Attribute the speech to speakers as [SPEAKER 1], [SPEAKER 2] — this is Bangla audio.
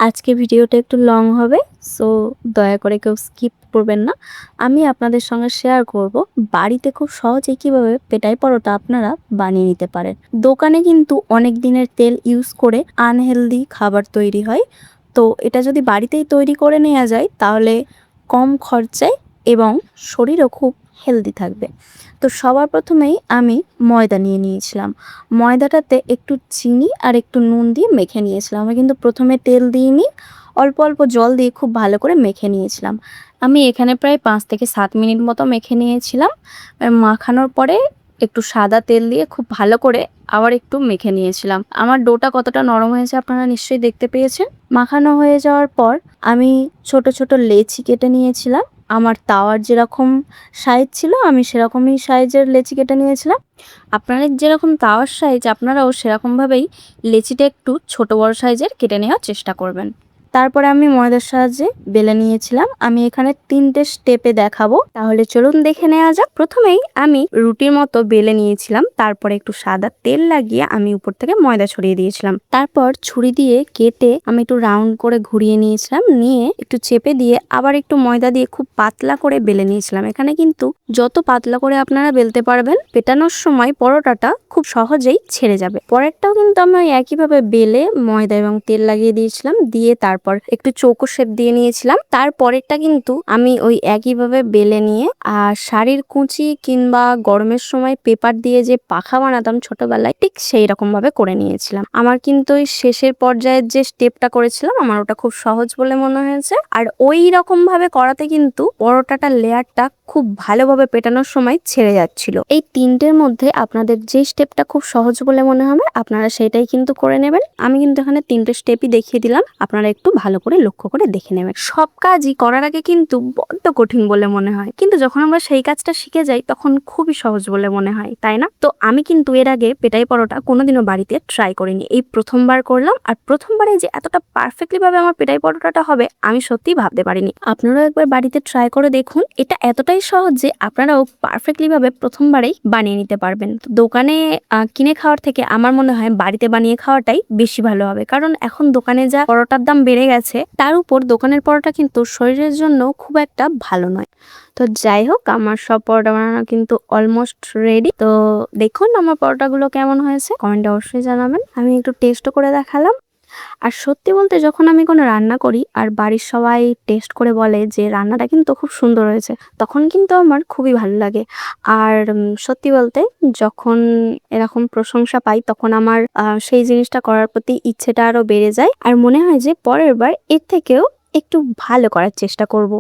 [SPEAKER 1] আজকে ভিডিওটা একটু লং হবে, সো দয়া করে কেউ স্কিপ করবেন না। আমি আপনাদের সঙ্গে শেয়ার করব বাড়িতে খুব সহজে কিভাবে পেটাই পরোটা আপনারা বানিয়ে নিতে পারেন। দোকানে কিন্তু অনেক দিনের তেল ইউজ করে আনহেলদি খাবার তৈরি হয়, তো এটা যদি বাড়িতেই তৈরি করে নেওয়া যায় তাহলে কম খরচায় এবং শরীরও খুব হেলদি থাকবে। তো সবার প্রথমেই আমি ময়দা নিয়ে নিয়েছিলাম। ময়দাটাতে একটু চিনি আর একটু নুন দিয়ে মেখে নিয়েছিলাম। আমি কিন্তু প্রথমে তেল দিইনি, অল্প অল্প জল দিয়ে খুব ভালো করে মেখে নিয়েছিলাম। আমি এখানে প্রায় 5 থেকে 7 মিনিট মতো মেখে নিয়েছিলাম। মাখানোর পরে একটু সাদা তেল দিয়ে খুব ভালো করে আবার একটু মেখে নিয়েছিলাম। আমার ডোটা কতটা নরম হয়েছে আপনারা নিশ্চয়ই দেখতে পেয়েছেন। মাখানো হয়ে যাওয়ার পর আমি ছোট ছোট লেচি কেটে নিয়েছিলাম। আমার তাওয়ার যেরকম সাইজ ছিল আমি সেরকমই সাইজের লেচি কেটে নিয়েছিলাম। আপনাদের যেরকম তাওয়ার সাইজ আপনারাও সেরকমভাবেই লেচিটা একটু ছোট বড় সাইজের কেটে নেওয়ার চেষ্টা করবেন। তারপরে আমি ময়দার সাহায্যে বেলে নিয়েছিলাম। আমি এখানে 3টে স্টেপে দেখাবো, তাহলে চলুন দেখে নেওয়া যাক। প্রথমেই আমি রুটির মতো বেলে নিয়েছিলাম, তারপরে একটু সাদা তেল লাগিয়ে আমি উপর থেকে ময়দা ছড়িয়ে দিয়েছিলাম। তারপর ছুরি দিয়ে কেটে আমি একটু রাউন্ড করে ঘুরিয়ে নিয়েছিলাম, নিয়ে একটু চেপে দিয়ে আবার একটু ময়দা দিয়ে খুব পাতলা করে বেলে নিয়েছিলাম। এখানে কিন্তু যত পাতলা করে আপনারা বেলতে পারবেন, পেটানোর সময় পরোটাটা খুব সহজেই ছেড়ে যাবে। পরেরটাও কিন্তু আমি একইভাবে বেলে ময়দা এবং তেল লাগিয়ে দিয়েছিলাম, দিয়ে তারপর একটু চৌকো শেপ দিয়ে নিয়েছিলাম। তারপরেরটা কিন্তু আমি ওই একইভাবে বেলে নিয়ে আর শাড়ির কুঁচি কিংবা গরমের সময় পেপার দিয়ে যে পাখা বানাতাম ছোটবেলায়, ঠিক সেই রকম ভাবে করে নিয়েছিলাম। আমার কিন্তু ওই শেষের পর্যায়ের যে স্টেপটা করেছিলাম আমার ওটা খুব সহজ বলে মনে হয়েছে। আর ওই রকম ভাবে করাতে কিন্তু পরোটাটার লেয়ারটা খুব ভালোভাবে পেটানোর সময় ছেড়ে যাচ্ছিল। এই 3টের মধ্যে আপনাদের যে স্টেপটা খুব সহজ বলে মনে হবে আপনারা সেটাই কিন্তু করে নেবেন। আমি কিন্তু এখানে 3টে স্টেপই দেখিয়ে দিলাম, আপনারা একটু ভালো করে লক্ষ্য করে দেখে নেবেন। সব কাজই করার আগে কিন্তু বড্ড কঠিন বলে মনে হয়, কিন্তু যখন আমরা সেই কাজটা শিখে যাই তখন খুবই সহজ বলে মনে হয়, তাই না? তো আমি কিন্তু এর আগে পেটাই পরোটা কোনোদিনও বাড়িতে ট্রাই করিনি, এই প্রথমবার করলাম। আর প্রথমবারে যে এতটা পারফেক্টলি ভাবে আমার পেটাই পরোটাটা হবে আমি সত্যিই ভাবতে পারিনি। আপনারাও একবার বাড়িতে ট্রাই করে দেখুন, এটা এতটাই সহজ যে আপনারাও পারফেক্টলি ভাবে প্রথমবারেই বানিয়ে নিতে পারবেন। দোকানে কিনে খাওয়ার থেকে আমার মনে হয় বাড়িতে বানিয়ে খাওয়াটাই বেশি ভালো হবে, কারণ এখন দোকানে যা পরোটার দাম বেড়ে গেছে, তার উপর দোকানের পরোটা কিন্তু শরীরের জন্য খুব একটা ভালো নয়। তো যাই হোক, আমার সব পরোটা বানানো কিন্তু অলমোস্ট রেডি। তো দেখুন আমার পরোটাগুলো কেমন হয়েছে, কমেন্টে অবশ্যই জানাবেন। আমি একটু টেস্টও করে দেখালাম। আর সত্যি বলতে যখন আমি কোনো রান্না করি আর বাড়ির সবাই টেস্ট করে বলে যে রান্নাটা কিন্তু খুব সুন্দর হয়েছে, তখন কিন্তু আমার খুবই ভালো লাগে। আর সত্যি বলতে যখন এরকম প্রশংসা পাই তখন আমার সেই জিনিসটা করার প্রতি ইচ্ছেটা আরো বেড়ে যায়, আর মনে হয় যে পরের বার এর থেকেও একটু ভালো করার চেষ্টা করব।